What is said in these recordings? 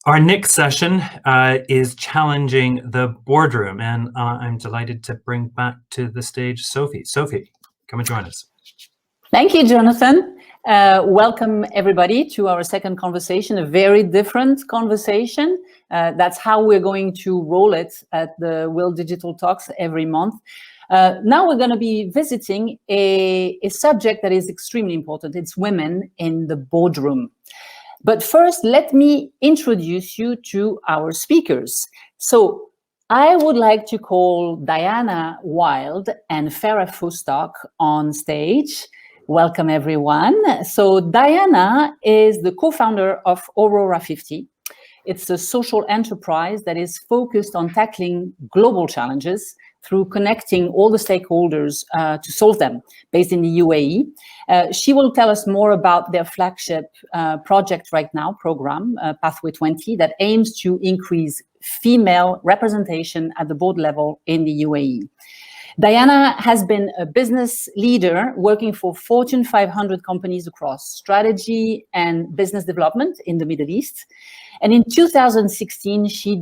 Our next session is challenging the boardroom, and I'm delighted to bring back to the stage Sophie. Sophie, come and join us. Thank you, Jonathan. Welcome everybody to our second conversation, a very different conversation. That's how we're going to roll it at the WIL Digital Talks every month. Now we're going to be visiting a subject that is extremely important. It's women in the boardroom. But first, let me introduce you to our speakers. So I would like to call Diana Wilde and Farah Foustok on stage. Welcome, everyone. So Diana is the co-founder of Aurora 50. It's a social enterprise that is focused on tackling global challenges through connecting all the stakeholders to solve them, based in the UAE. She will tell us more about their flagship project right now, program, Pathway 20, that aims to increase female representation at the board level in the UAE. Diana has been a business leader working for Fortune 500 companies across strategy and business development in the Middle East. And in 2016, she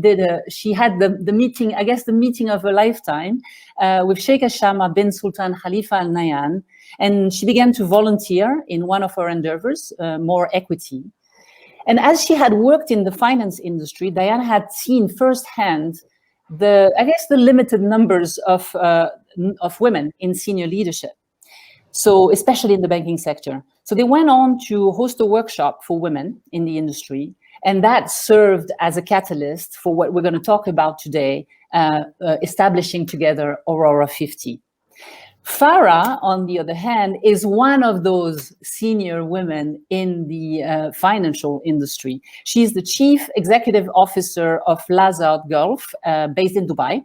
had the meeting, I guess the meeting of a lifetime, with Sheikh Shama bin Sultan Khalifa Al Nahyan. And she began to volunteer in one of her endeavors, More Equity. And as she had worked in the finance industry, Diana had seen firsthand the limited numbers of women in senior leadership, so especially in the banking sector. So they went on to host a workshop for women in the industry, and that served as a catalyst for what we're going to talk about today, establishing together Aurora 50. Farah, on the other hand, is one of those senior women in the financial industry. She's the chief executive officer of Lazard Gulf, based in Dubai.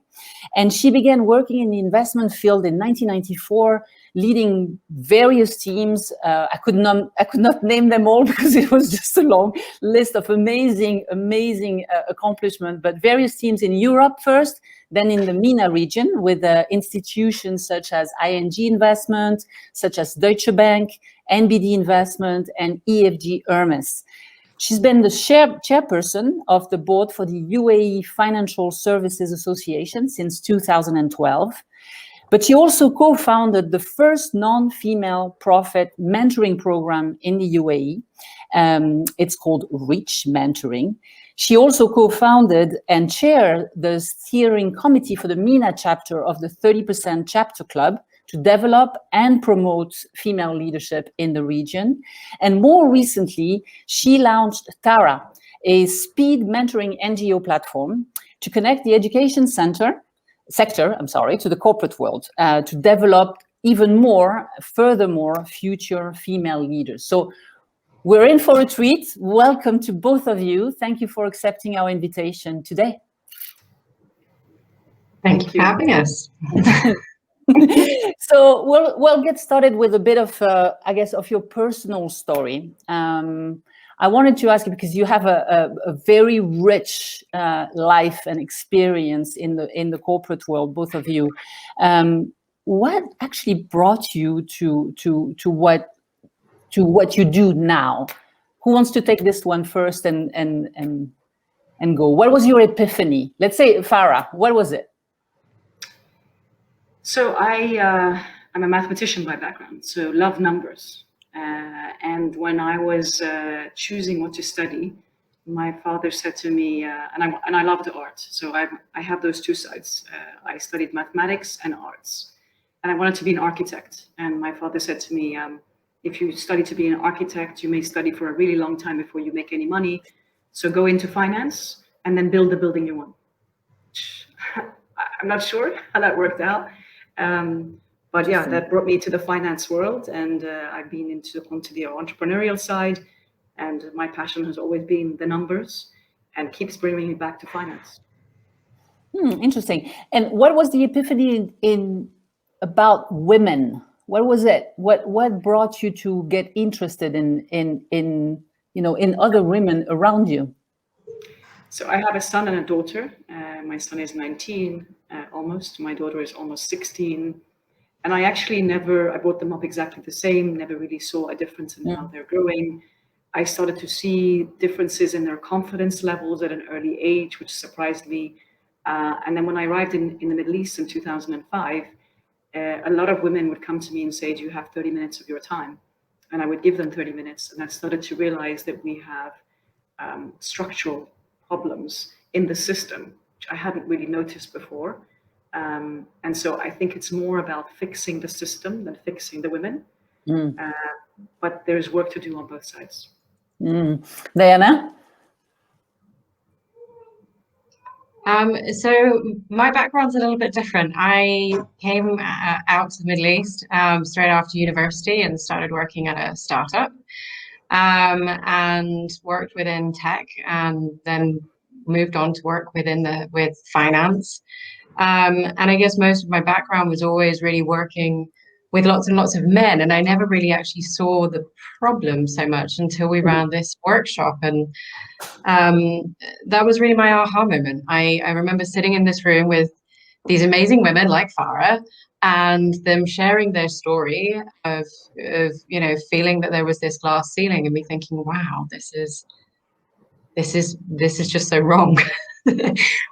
And she began working in the investment field in 1994, leading various teams. I could not name them all because it was just a long list of amazing accomplishments, but various teams in Europe first, then in the MENA region with institutions such as ING Investment, such as Deutsche Bank, NBD Investment, and EFG Hermes. She's been the chairperson of the board for the UAE Financial Services Association since 2012. But she also co-founded the first non-female profit mentoring program in the UAE. It's called Reach Mentoring. She also co-founded and chaired the steering committee for the MENA chapter of the 30% Chapter Club to develop and promote female leadership in the region. And more recently, she launched Tara, a speed mentoring NGO platform to connect the education sector to the corporate world, to develop furthermore, future female leaders. So we're in for a treat. Welcome to both of you. Thank you for accepting our invitation today. Thank you for having us. So we'll get started with a bit of, of your personal story. I wanted to ask you, because you have a very rich life and experience in the corporate world, both of you. What actually brought you to what you do now? Who wants to take this one first and go? What was your epiphany? Let's say, Farah, what was it? So I'm a mathematician by background, so love numbers. And when I was choosing what to study, my father said to me, and I love the art. So I have those two sides. I studied mathematics and arts, and I wanted to be an architect. And my father said to me, if you study to be an architect, you may study for a really long time before you make any money. So go into finance and then build the building you want. I'm not sure how that worked out. But yeah, that brought me to the finance world, and I've been onto the entrepreneurial side, and my passion has always been the numbers and keeps bringing me back to finance. Interesting. And what was the epiphany in about women? What was it? What brought you to get interested in other women around you? So I have a son and a daughter. My son is 19, almost. My daughter is almost 16. And I brought them up exactly the same, never really saw a difference in how they're growing. I started to see differences in their confidence levels at an early age, which surprised me. And then when I arrived in the Middle East in 2005, a lot of women would come to me and say, do you have 30 minutes of your time? And I would give them 30 minutes. And I started to realize that we have structural problems in the system, which I hadn't really noticed before. And so I think it's more about fixing the system than fixing the women. But there's work to do on both sides. Diana? So my background's a little bit different. I came out to the Middle East straight after university and started working at a startup, and worked within tech, and then moved on to work with finance. And I guess most of my background was always really working with lots and lots of men, and I never really actually saw the problem so much until we ran this workshop, and that was really my aha moment. I remember sitting in this room with these amazing women like Farah, and them sharing their story of feeling that there was this glass ceiling, and me thinking, wow, this is just so wrong.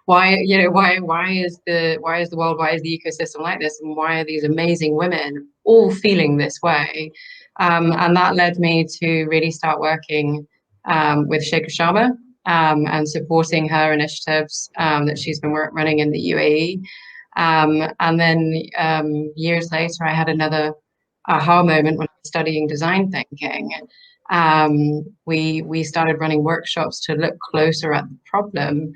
why is the world, why is the ecosystem like this, and why are these amazing women all feeling this way? And that led me to really start working with Sheikha Sharma and supporting her initiatives that she's been running in the UAE. And then years later, I had another aha moment when I was studying design thinking. We started running workshops to look closer at the problem.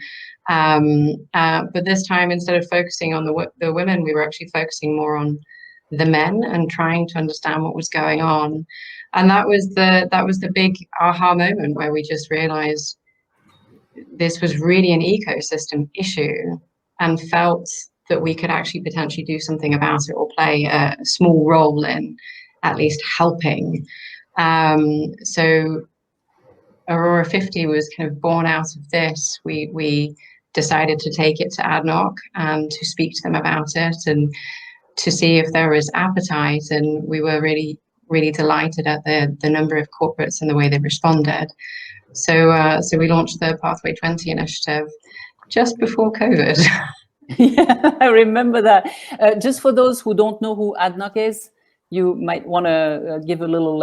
But this time, instead of focusing on the women, we were actually focusing more on the men and trying to understand what was going on. And that was the big aha moment where we just realized this was really an ecosystem issue, and felt that we could actually potentially do something about it, or play a small role in at least helping. So Aurora 50 was kind of born out of this. We decided to take it to ADNOC and to speak to them about it and to see if there was appetite. And we were really, really delighted at the number of corporates and the way they responded. So we launched the Pathway 20 initiative just before COVID. Yeah, I remember that. Just for those who don't know who ADNOC is, you might want to give a little,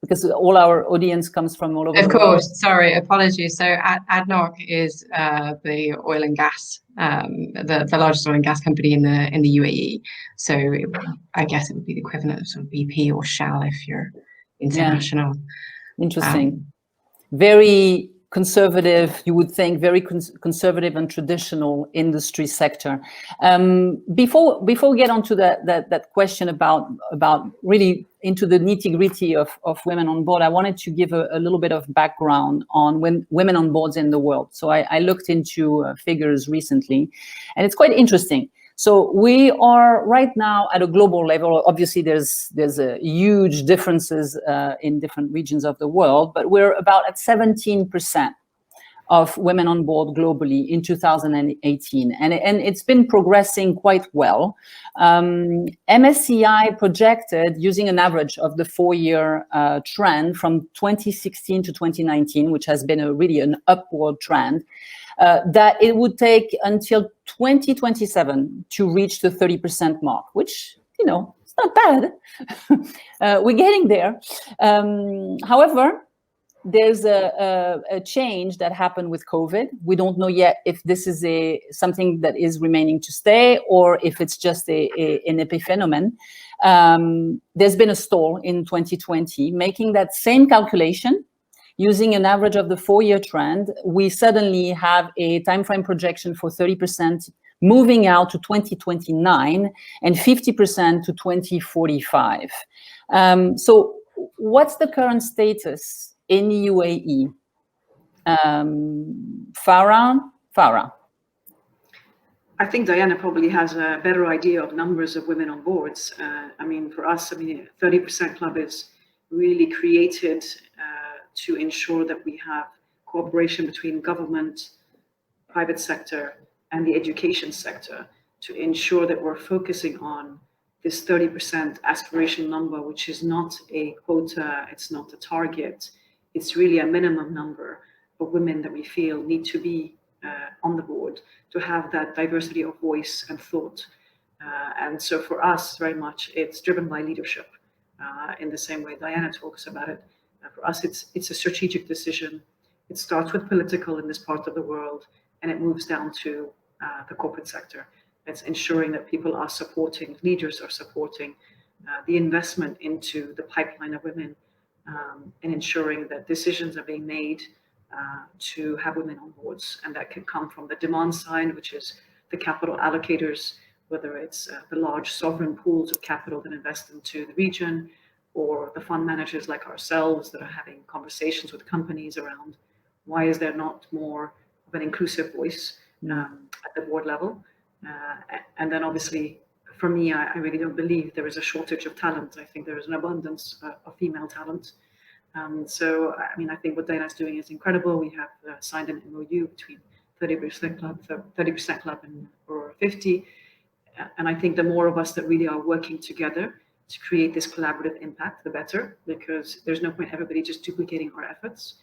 because all our audience comes from all over the world. Of course, sorry, apologies. So ADNOC is the oil and gas, the largest oil and gas company in the UAE. So I guess it would be the equivalent of sort of BP or Shell if you're international. Yeah. Interesting. Very conservative, you would think, very conservative and traditional industry sector. Before we get onto that question about really into the nitty-gritty of women on board, I wanted to give a little bit of background on women on boards in the world. So I looked into figures recently, and it's quite interesting. So we are right now at a global level. Obviously, there's a huge differences in different regions of the world, but we're about at 17% of women on board globally in 2018, and it's been progressing quite well. MSCI projected, using an average of the 4-year trend from 2016 to 2019, which has been really an upward trend, that it would take until 2027 to reach the 30% mark, which, it's not bad. We're getting there. However, there's a change that happened with COVID. We don't know yet if this is something that is remaining to stay, or if it's just an epiphenomenon. There's been a stall in 2020, making that same calculation. Using an average of the 4-year trend, we suddenly have a time frame projection for 30% moving out to 2029 and 50% to 2045. So what's the current status in UAE? Farah? I think Diana probably has a better idea of numbers of women on boards. For us, 30% Club is really created to ensure that we have cooperation between government, private sector, and the education sector to ensure that we're focusing on this 30% aspirational number, which is not a quota, it's not a target, it's really a minimum number of women that we feel need to be on the board to have that diversity of voice and thought. And so for us, very much, it's driven by leadership in the same way Diana talks about it. For us, it's a strategic decision. It starts with political in this part of the world, and it moves down to the corporate sector. It's ensuring that people are supporting, leaders are supporting the investment into the pipeline of women, and ensuring that decisions are being made to have women on boards. And that can come from the demand side, which is the capital allocators, whether it's the large sovereign pools of capital that invest into the region, or the fund managers like ourselves that are having conversations with companies around why is there not more of an inclusive voice at the board level. And then obviously, for me, I really don't believe there is a shortage of talent. I think there is an abundance of female talent. So, I mean, I think what Diana's doing is incredible. We have signed an MOU between 30% Club and Aurora 50. And I think the more of us that really are working together to create this collaborative impact, the better, because there's no point everybody just duplicating our efforts.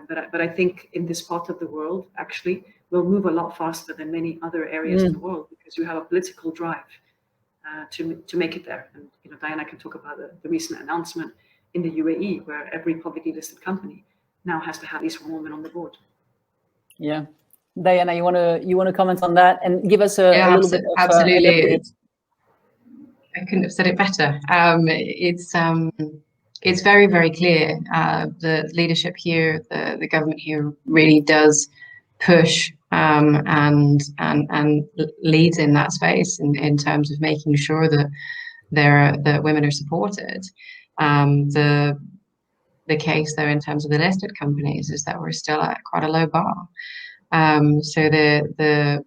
But I think in this part of the world, actually, we'll move a lot faster than many other areas in the world, because you have a political drive to make it there. And you know, Diana can talk about the recent announcement in the UAE, where every publicly listed company now has to have at least one woman on the board. Yeah, Diana, you want to comment on that and give us a little bit of absolutely. I couldn't have said it better. It's very, very clear. The leadership here, the government here, really does push and leads in that space in terms of making sure that that women are supported. The case, though, in terms of the listed companies, is that we're still at quite a low bar. So there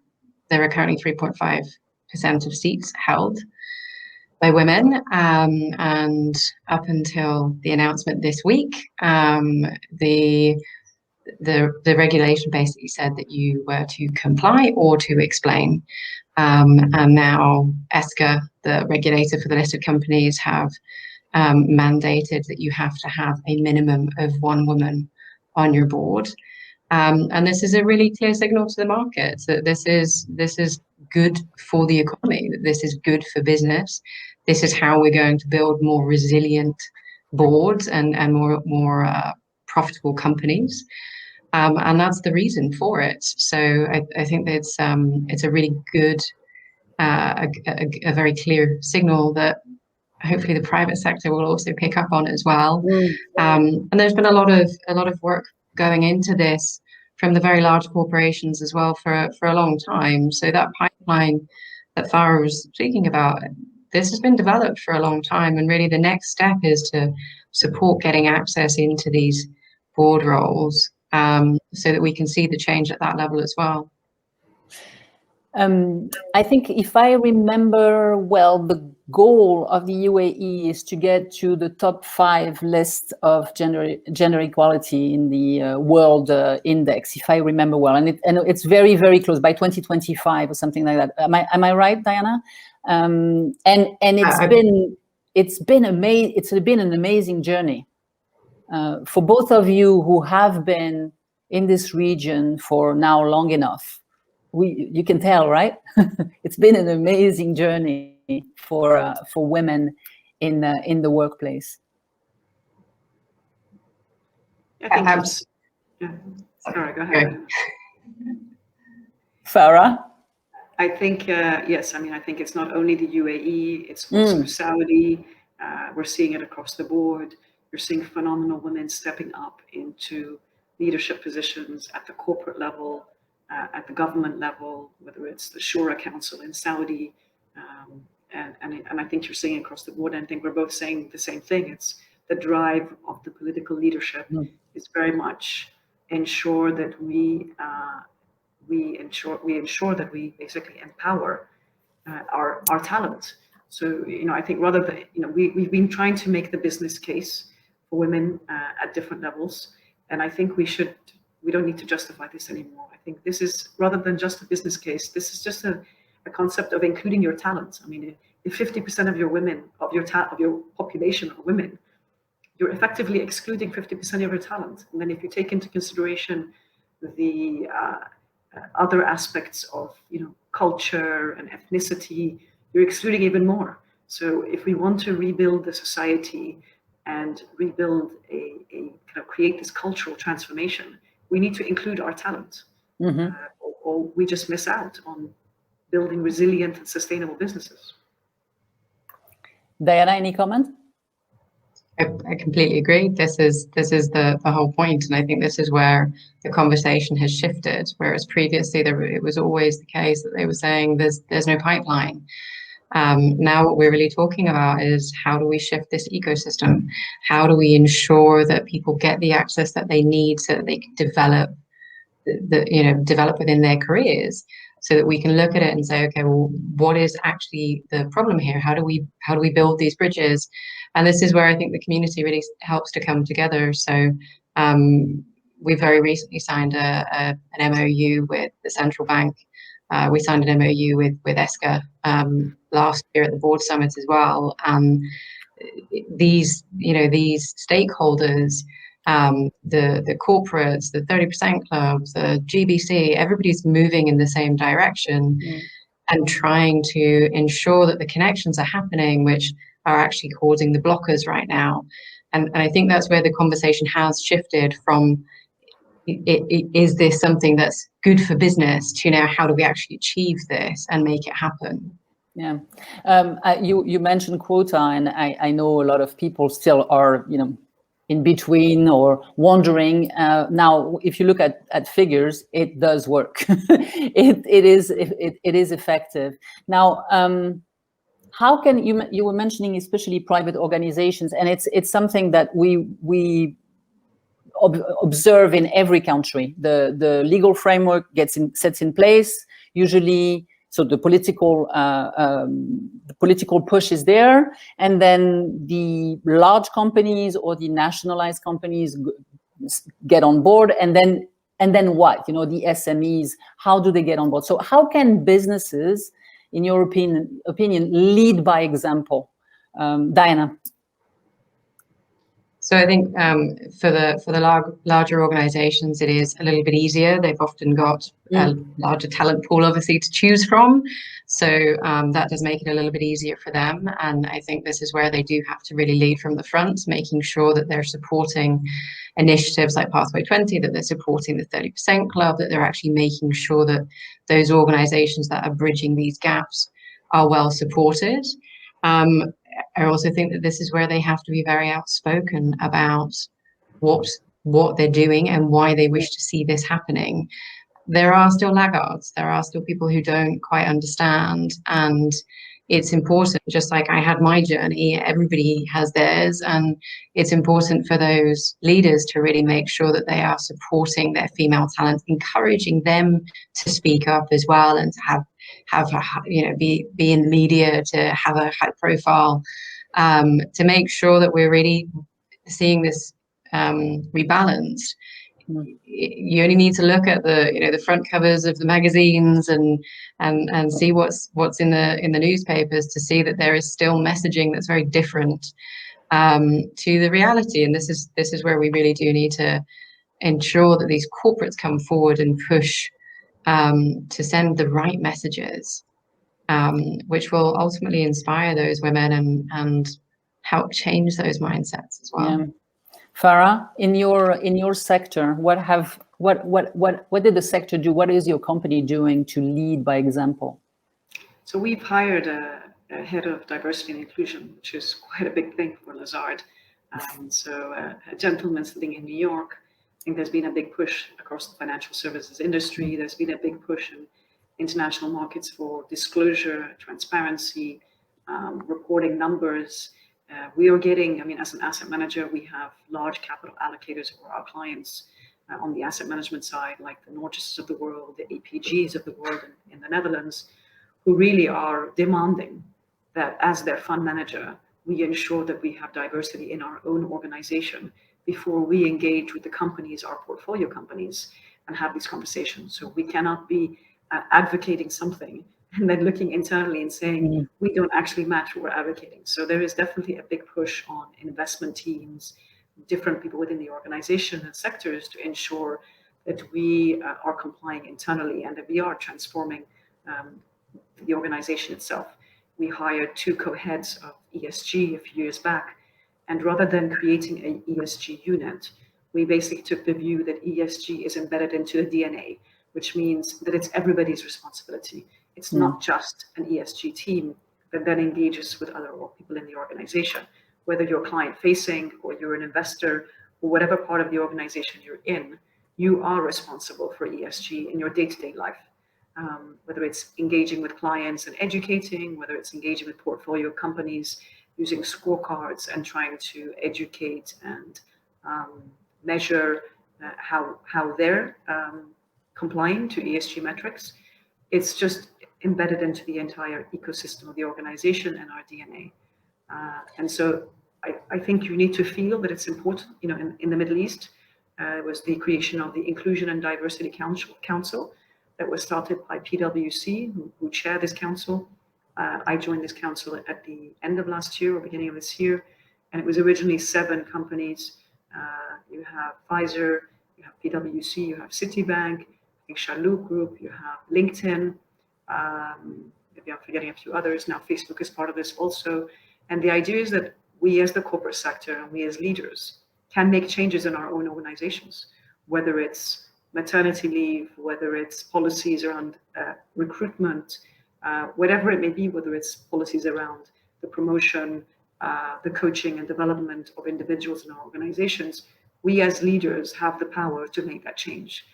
are currently 3.5% of seats held by women, and up until the announcement this week, the regulation basically said that you were to comply or to explain. And now ESCA, the regulator for the listed companies, have mandated that you have to have a minimum of one woman on your board. And this is a really clear signal to the market that this is good for the economy, that this is good for business. This is how we're going to build more resilient boards and more profitable companies. And that's the reason for it. So I think that it's a really good, a very clear signal that hopefully the private sector will also pick up on as well. And there's been a lot of work going into this from the very large corporations as well for a long time. So that pipeline that Farah was speaking about, this has been developed for a long time, and really the next step is to support getting access into these board roles, so that we can see the change at that level as well. I think if I remember well, the goal of the UAE is to get to the top 5 list of gender equality in the world index, if I remember well, and it's very, very close, by 2025 or something like that. Am I right, Diana? And it's been an amazing journey for both of you who have been in this region for now long enough. You can tell, right? It's been an amazing journey for women in the workplace. I think sorry, go ahead. Farah? I think, yes, I mean, I think it's not only the UAE, it's also Saudi. We're seeing it across the board. You're seeing phenomenal women stepping up into leadership positions at the corporate level, at the government level, whether it's the Shura Council in Saudi, and I think you're seeing across the board. And I think we're both saying the same thing. It's the drive of the political leadership is very much ensure that we ensure that we basically empower our talent. So I think rather than we've been trying to make the business case for women at different levels, and I think we don't need to justify this anymore. I think this is, rather than just a business case, this is just a concept of including your talent. I mean, if 50% of your women, of your population are women, you're effectively excluding 50% of your talent. And then if you take into consideration the other aspects of, culture and ethnicity, you're excluding even more. So if we want to rebuild the society and rebuild create this cultural transformation, we need to include our talent, or we just miss out on building resilient and sustainable businesses. Diana, any comment? I completely agree. This is the whole point, and I think this is where the conversation has shifted. Whereas previously it was always the case that they were saying there's no pipeline. Now what we're really talking about is how do we shift this ecosystem? How do we ensure that people get the access that they need so that they can develop develop within their careers, so that we can look at it and say, okay, well, what is actually the problem here? How do we build these bridges? And this is where I think the community really helps to come together. So we very recently signed an MOU with the central bank. We signed an MOU with ESCA last year at the board summit as well. These stakeholders, the corporates, the 30% clubs, the GBC, everybody's moving in the same direction and trying to ensure that the connections are happening, which are actually causing the blockers right now. And I think that's where the conversation has shifted from, is this something that's good for business, to now how do we actually achieve this and make it happen? Yeah, you mentioned quota, and I know a lot of people still are, in between or wondering. Now, if you look at figures, it does work. it is effective. Now, how can you were mentioning especially private organizations, and it's something that we observe in every country. The legal framework sets in place usually. So the political push is there, and then the large companies or the nationalized companies get on board, and then what? The SMEs, how do they get on board? So how can businesses, in your opinion, lead by example? Diana. So I think for the larger organizations, it is a little bit easier. They've often got a larger talent pool, obviously, to choose from. So that does make it a little bit easier for them. And I think this is where they do have to really lead from the front, making sure that they're supporting initiatives like Pathway 20, that they're supporting the 30% Club, that they're actually making sure that those organizations that are bridging these gaps are well supported. I also think that this is where they have to be very outspoken about what they're doing and why they wish to see this happening. There are still laggards. There are still people who don't quite understand, and it's important. Just like I had my journey, everybody has theirs, and it's important for those leaders to really make sure that they are supporting their female talent, encouraging them to speak up as well, and to have be in the media, to have a high profile, to make sure that we're really seeing this rebalanced. You only need to look at the front covers of the magazines and see what's in the newspapers to see that there is still messaging that's very different to the reality. And this is where we really do need to ensure that these corporates come forward and push to send the right messages, which will ultimately inspire those women and help change those mindsets as well. Yeah. Farah, in your sector, what did the sector do? What is your company doing to lead by example? So we've hired a head of diversity and inclusion, which is quite a big thing for Lazard. So a gentleman sitting in New York. I think there's been a big push across the financial services industry. There's been a big push in international markets for disclosure, transparency, reporting numbers. We are getting, as an asset manager, we have large capital allocators for our clients on the asset management side, like the Norges of the world, the APGs of the world in the Netherlands, who really are demanding that as their fund manager, we ensure that we have diversity in our own organization before we engage with the companies, our portfolio companies, and have these conversations. So we cannot be advocating something and then looking internally and saying we don't actually match what we're advocating. So there is definitely a big push on investment teams different people within the organization and sectors to ensure that we are complying internally and that we are transforming the organization itself. We hired 2 co-heads of ESG a few years back, and rather than creating an ESG unit, we basically took the view that ESG is embedded into the DNA, which means that it's everybody's responsibility. It's not just an ESG team that then engages with other people in the organization. Whether you're client-facing or you're an investor or whatever part of the organization you're in, you are responsible for ESG in your day-to-day life. Whether it's engaging with clients and educating, whether it's engaging with portfolio companies, using scorecards and trying to educate and measure how they're complying to ESG metrics. It's just embedded into the entire ecosystem of the organization and our DNA. And so I think you need to feel that it's important. You know, in the Middle East, was the creation of the Inclusion and Diversity Council that was started by PwC, who chair this council. I joined this council at the end of last year or beginning of this year, and it was originally 7 companies. You have Pfizer, you have PwC, you have Citibank, I think Chalhoub Group, you have LinkedIn, maybe I'm forgetting a few others. Now Facebook is part of this also. And the idea is that we as the corporate sector and we as leaders can make changes in our own organizations, whether it's maternity leave, whether it's policies around recruitment, whatever it may be, whether it's policies around the promotion, the coaching and development of individuals in our organizations. We as leaders have the power to make that change.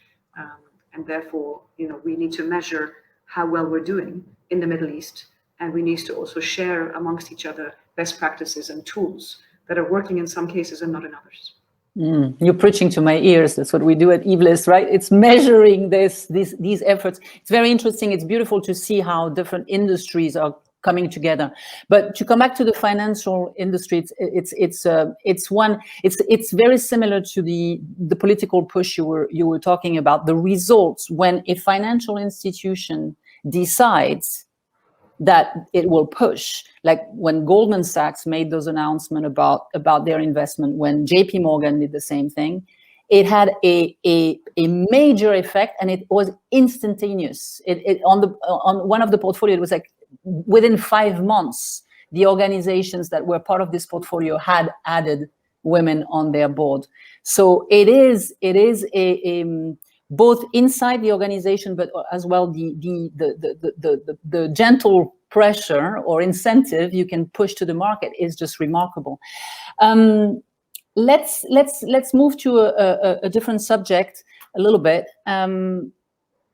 And therefore, you know, we need to measure how well we're doing in the Middle East. And we need to also share amongst each other best practices and tools that are working in some cases and not in others. You're preaching to my ears. That's what we do at Evelist, right? It's measuring these efforts. It's very interesting. It's beautiful to see how different industries are coming together. But to come back to the financial industry, it's very similar to the political push you were talking about. The results when a financial institution decides that it will push, like when Goldman Sachs made those announcements about their investment, when JP Morgan did the same thing, it had a major effect, and it was instantaneous. On one of the portfolio, it was like within 5 months, the organizations that were part of this portfolio had added women on their board. So it is a both inside the organization, but as well the gentle pressure or incentive you can push to the market is just remarkable. Let's move to a different subject a little bit.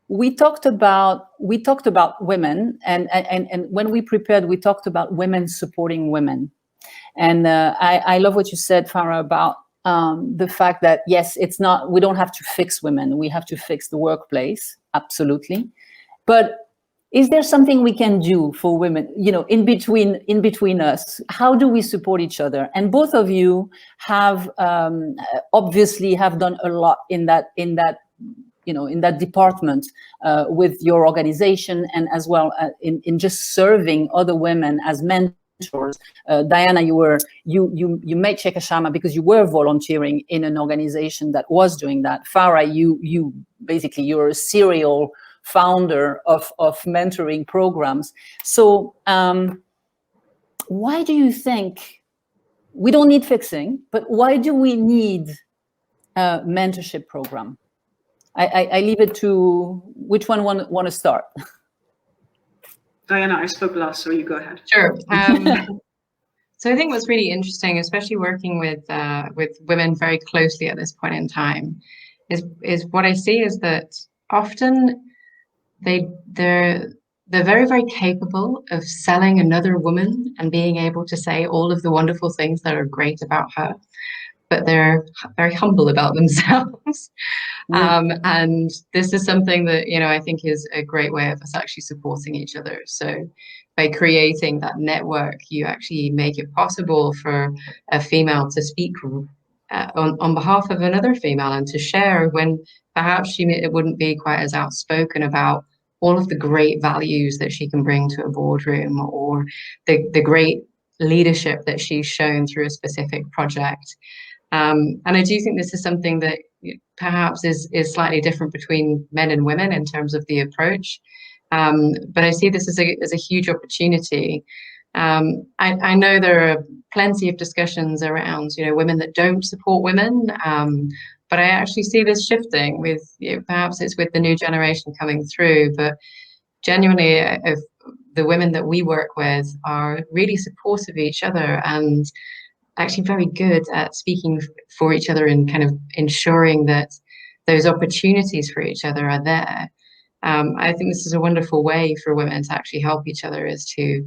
We talked about women, and when we prepared, we talked about women supporting women. And I love what you said, Farah, about the fact that, yes, we don't have to fix women. We have to fix the workplace. Absolutely. But is there something we can do for women, you know, in between us? How do we support each other? And both of you have obviously have done a lot in that department with your organization, and as well in just serving other women as mentors. Diana, you made Cheka Shama because you were volunteering in an organization that was doing that. Farah, you're a serial founder of mentoring programs. So why do you think we don't need fixing, but why do we need a mentorship program? I leave it to which one want to start. Diana, I spoke last, so you go ahead. Sure. So I think what's really interesting, especially working with women very closely at this point in time, is what I see is that often they're very, very capable of selling another woman and being able to say all of the wonderful things that are great about her, but they're very humble about themselves. And this is something that, you know, I think is a great way of us actually supporting each other. So by creating that network, you actually make it possible for a female to speak on behalf of another female and to share when perhaps it wouldn't be quite as outspoken about all of the great values that she can bring to a boardroom, or the great leadership that she's shown through a specific project. And I do think this is something that perhaps is slightly different between men and women in terms of the approach. But I see this as a huge opportunity. I know there are plenty of discussions around, women that don't support women, but I actually see this shifting with, perhaps it's with the new generation coming through, but genuinely, if the women that we work with are really supportive of each other and actually very good at speaking for each other and kind of ensuring that those opportunities for each other are there. I think this is a wonderful way for women to actually help each other, is to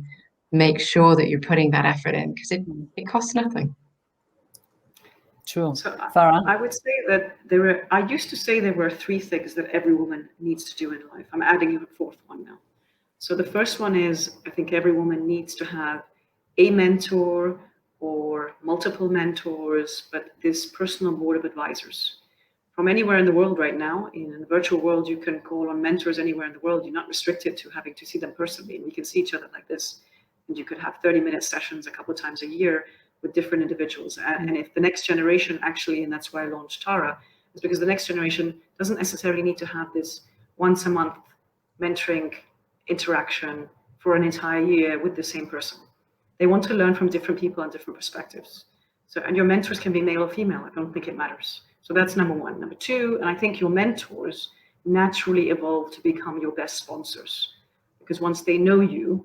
make sure that you're putting that effort in, because it costs nothing. True. So Farah? I would say that I used to say there were 3 things that every woman needs to do in life. I'm adding a 4th one now. So the first one is, I think every woman needs to have a mentor or multiple mentors, but this personal board of advisors. From anywhere in the world right now, in the virtual world, you can call on mentors anywhere in the world. You're not restricted to having to see them personally. And we can see each other like this. And you could have 30-minute sessions a couple of times a year with different individuals. And if the next generation actually, and that's why I launched Tara, is because the next generation doesn't necessarily need to have this once a month mentoring interaction for an entire year with the same person. They want to learn from different people and different perspectives. So, and your mentors can be male or female. I don't think it matters. So that's number 1. Number 2, and I think your mentors naturally evolve to become your best sponsors, because once they know you,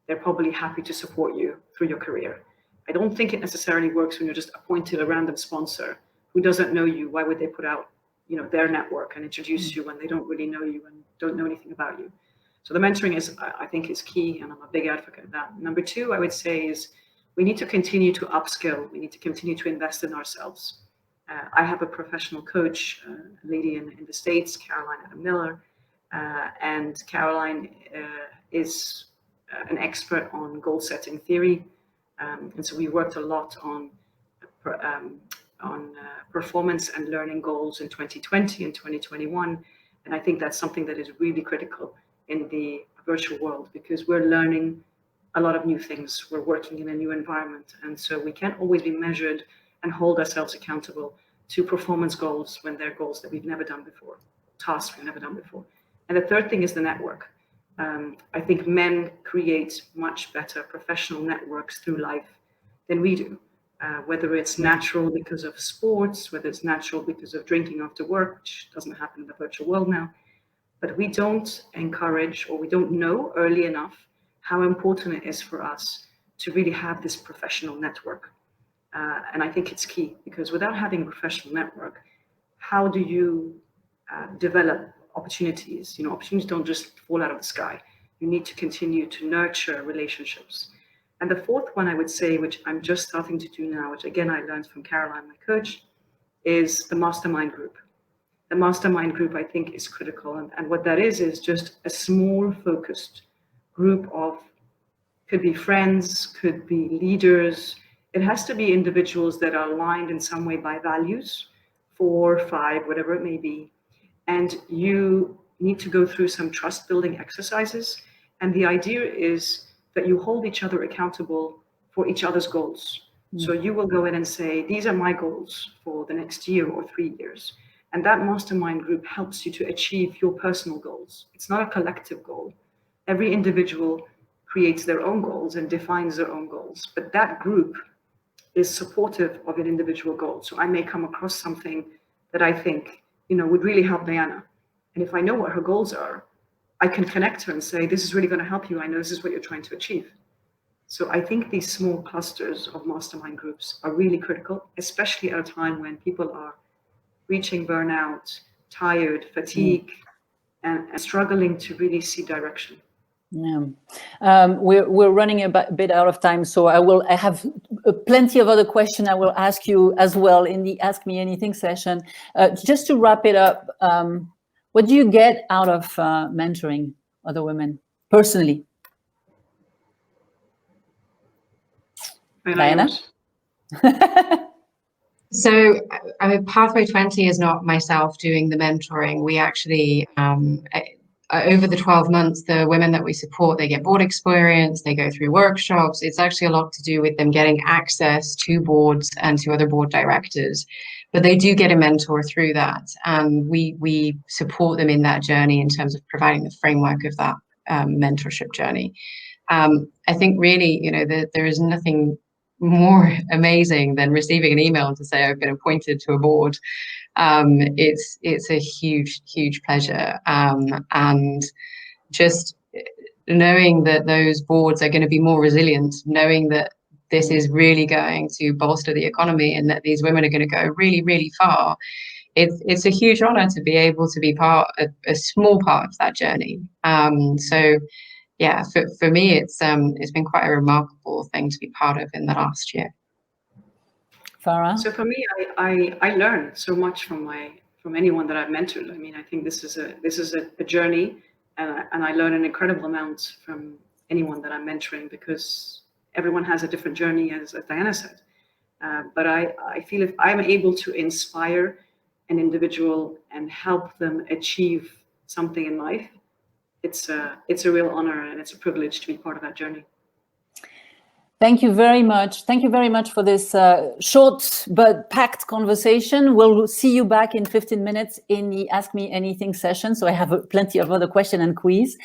they're probably happy to support you through your career. I don't think it necessarily works when you're just appointed a random sponsor who doesn't know you. Why would they put out, their network and introduce you when they don't really know you and don't know anything about you? So the mentoring I think is key, and I'm a big advocate of that. Number 2, I would say, is we need to continue to upskill. We need to continue to invest in ourselves. I have a professional coach, a lady in the States, Caroline Adam Miller, and Caroline is an expert on goal setting theory. And so we worked a lot on performance and learning goals in 2020 and 2021. And I think that's something that is really critical in the virtual world, because we're learning a lot of new things. We're working in a new environment. And so we can't always be measured and hold ourselves accountable to performance goals when they're goals that we've never done before, tasks we've never done before. And the third thing is the network. I think men create much better professional networks through life than we do, whether it's natural because of sports, whether it's natural because of drinking after work, which doesn't happen in the virtual world now. But we don't encourage, or we don't know early enough how important it is for us to really have this professional network. And I think it's key, because without having a professional network, how do you develop opportunities? Opportunities don't just fall out of the sky. You need to continue to nurture relationships. And the 4th one I would say, which I'm just starting to do now, which again I learned from Caroline, my coach, is the mastermind group. The mastermind group, I think, is critical. And what that is just a small focused group of, could be friends, could be leaders. It has to be individuals that are aligned in some way by values, 4, 5, whatever it may be. And you need to go through some trust building exercises. And the idea is that you hold each other accountable for each other's goals. So you will go in and say, these are my goals for the next year or 3 years. And that mastermind group helps you to achieve your personal goals. It's not a collective goal. Every individual creates their own goals and defines their own goals. But that group is supportive of an individual goal. So I may come across something that I think, would really help Diana. And if I know what her goals are, I can connect her and say, this is really going to help you. I know this is what you're trying to achieve. So I think these small clusters of mastermind groups are really critical, especially at a time when people are reaching burnout, tired, fatigue, and struggling to really see direction. Yeah, we're running a bit out of time, so I have plenty of other questions I will ask you as well in the Ask Me Anything session. Just to wrap it up, what do you get out of mentoring other women personally? Diana? So, Pathway 20 is not myself doing the mentoring. We actually, over the 12 months, the women that we support, they get board experience, they go through workshops. It's actually a lot to do with them getting access to boards and to other board directors, but they do get a mentor through that. And we support them in that journey in terms of providing the framework of that mentorship journey. I think really, there is nothing more amazing than receiving an email to say I've been appointed to a board. It's a huge pleasure, and just knowing that those boards are going to be more resilient, knowing that this is really going to bolster the economy and that these women are going to go really far. It's a huge honor to be able to be a small part of that journey. So yeah, for me, it's been quite a remarkable thing to be part of in the last year. Farah? So for me, I learn so much from anyone that I've mentored. I mean, I think this is a journey, and I learn an incredible amount from anyone that I'm mentoring, because everyone has a different journey, as Diana said. But I feel if I'm able to inspire an individual and help them achieve something in life, it's a real honor and it's a privilege to be part of that journey. Thank you very much. Thank you very much for this short but packed conversation. We'll see you back in 15 minutes in the Ask Me Anything session. So I have plenty of other questions and quiz.